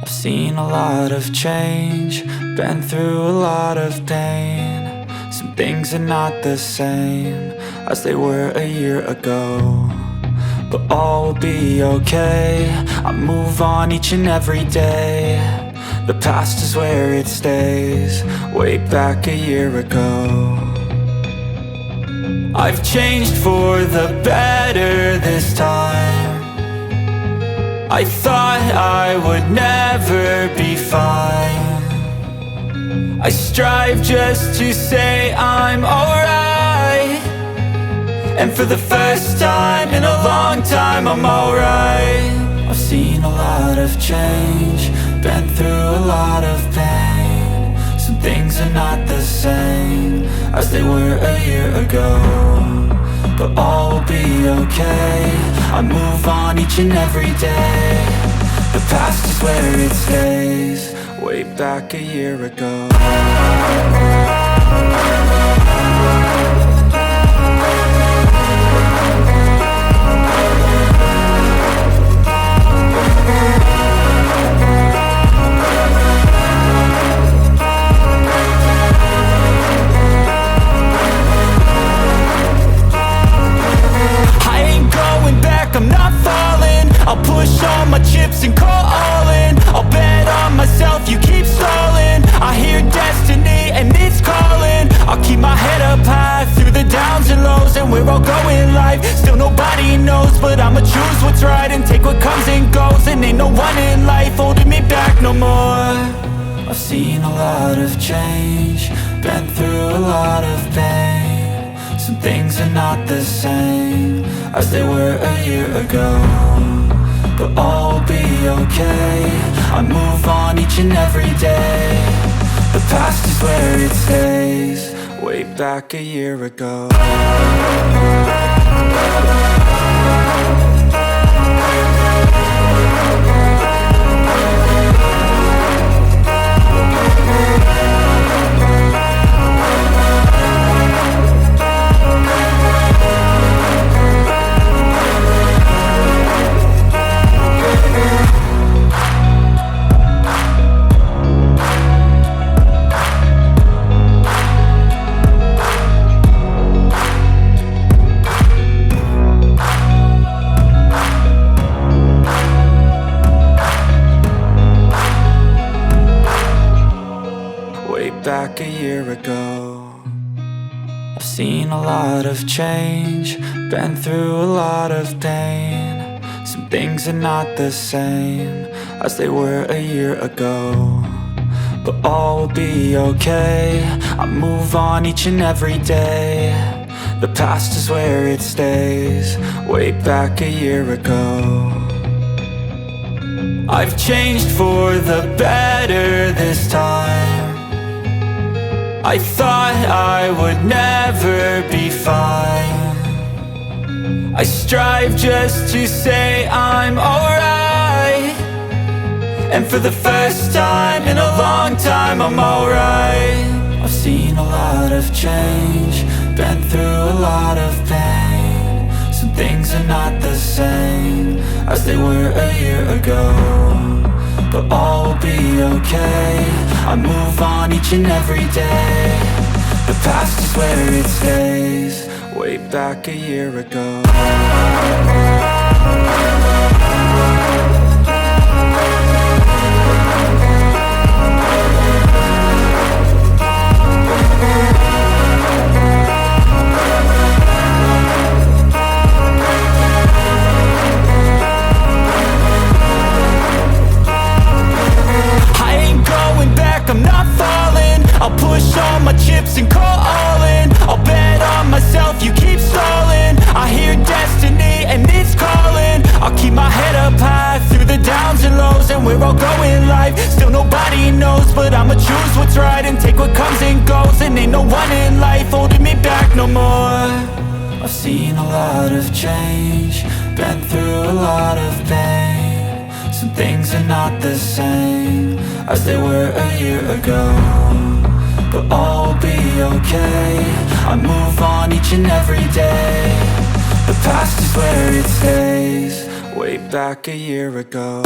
I've seen a lot of change, been through a lot of pain. Some things are not the same as they were a year ago, but all will be okay. I move on each and every day. The past is where it stays, way back a year ago. I've changed for the better this time. I thought I would never be fine. I strive just to say I'm alright, and for the first time in a long time I'm alright. I've seen a lot of change, been through a lot of pain. Some things are not the same as they were a year ago, but all will be okay. I move on each and every day. The past is where it stays, way back a year ago. I'm not falling, I'll push all my chips and call all in. I'll bet on myself, you keep stalling. I hear destiny and it's calling. I'll keep my head up high through the downs and lows, and we're all going life. Still nobody knows, but I'ma choose what's right and take what comes and goes. And ain't no one in life holding me back no more. I've seen a lot of change, been through a lot of pain. Some things are not the same as they were a year ago, but all will be okay. I move on each and every day. The past is where it stays, way back a year ago. Back a year ago. I've seen a lot of change, been through a lot of pain. Some things are not the same as they were a year ago, but all will be okay. I move on each and every day. The past is where it stays, way back a year ago. I've changed for the better this time. I thought I would never be fine. I strive just to say I'm alright, and for the first time in a long time I'm alright. I've seen a lot of change, been through a lot of pain. Some things are not the same as they were a year ago, but all will be okay. I move on each and every day. The past is where it stays, way back a year ago. I'm not falling, I'll push all my chips and call all in. I'll bet on myself, you keep stalling. I hear destiny and it's calling. I'll keep my head up high through the downs and lows, and we're all going life. Still nobody knows, but I'ma choose what's right and take what comes and goes. And ain't no one in life holding me back no more. I've seen a lot of change, been through a lot of pain. Some things are not the same as they were a year ago, but all will be okay. I move on each and every day. The past is where it stays, way back a year ago.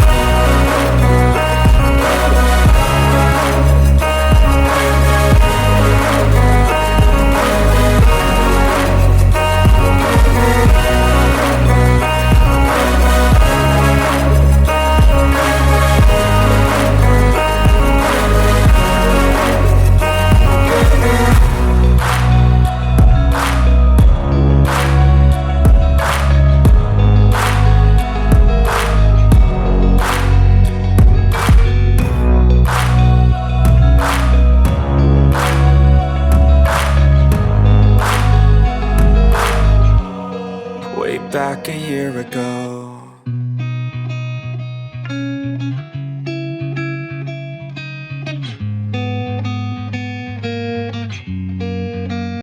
back a year ago.